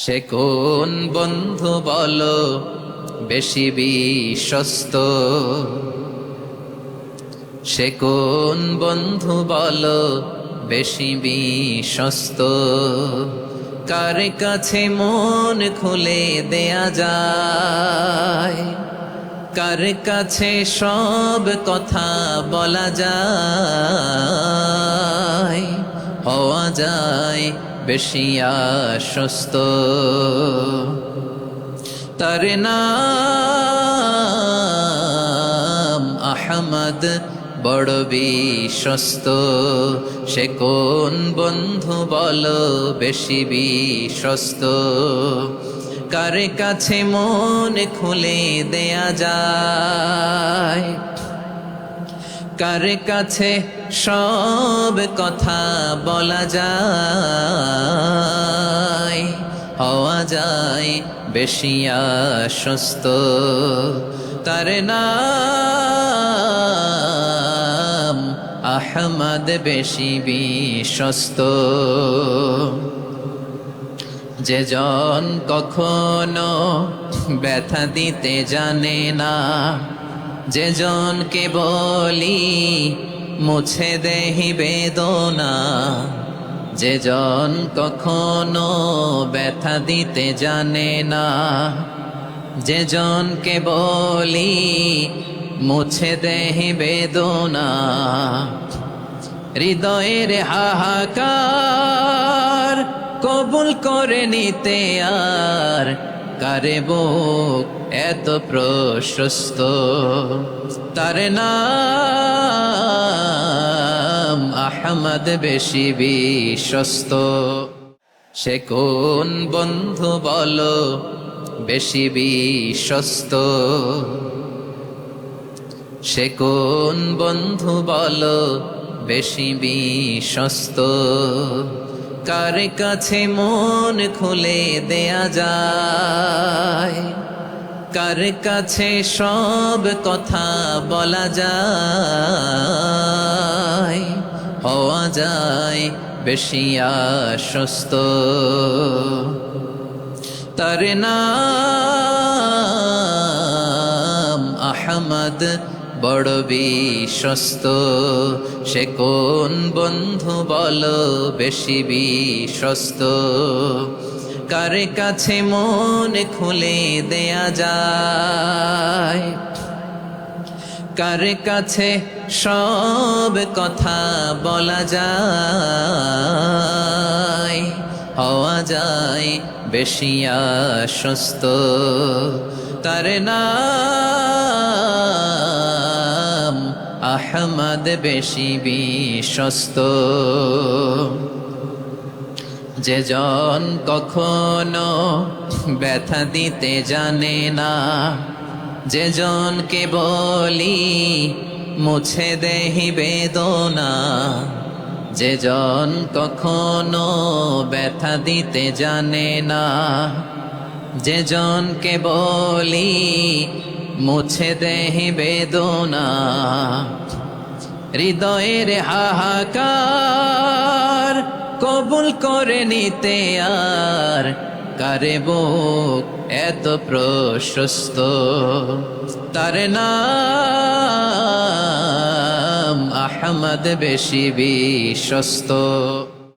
সে কোন বন্ধু বলো বেশি বিশ্বস্ত, সে কোন বন্ধু বলো বেশি বিশ্বস্ত, কার কাছে মন খুলে দেয়া যায়, কার কাছে সব কথা বলা যায়, হওয়া যায় বেশি আশ্বস্ত। তার নাম আহমদ, বড় বিশ্বস্ত। সে কোন বন্ধু বলো বেশি বিশ্বস্ত, কার কাছে মন খুলে দেয়া যায়, কার কাছে সব কথা বলা যায়, হওয়া যায় বেশি আশ্বস্ত। তার নাম আহমদ, বেশি বিশ্বস্ত। যে জন কখনো ব্যথা দিতে জানে না, যে জনকে বলি মুছে দেহি বেদনা, যে জন কখনো ব্যথা দিতে জানে না, যে জনকে বলি মুছে দেহি বেদনা, হৃদয়ের হাহাকার কবুল করে নিতে আর কারে বুক এত প্রশস্ত। তার নাম আহমদ, বেশি বিশ্বস্ত। সে কোন বন্ধু বলো বেশি বিশ্বস্ত, সে কোন বন্ধু বলো বেশি বিশ্বস্ত, কার কাছে মন খুলে দেয়া যায়, কার কাছে সব কথা বলা যায়, হওয়া যায় বেশি আশ্বস্ত। তার নাম আহমদ, বড় বিশ্বস্ত। সে কোন বন্ধু বলো বেশি বিশ্বস্ত, কার কাছে মন খুলে দেয়া যায়, কার কাছে সব কথা বলা যায়, হওয়া যায় বেশি আশ্বস্ত। তার নাম আহমদ, বেশি বিশ্বস্ত। যে জন কখনো ব্যথা দিতে জানে না, যে জনকে বলি মুছে দেহি বেদনা, যে জন কখনো ব্যথা দিতে জানে না, যে জনকে বলি মুছে দেহি বেদনা, হৃদয়ের হাহাকার কবুল করে নিতে আর কারে বুক এত প্রশস্ত। তার নাম আহমদ, বেশি বিশ্বস্ত।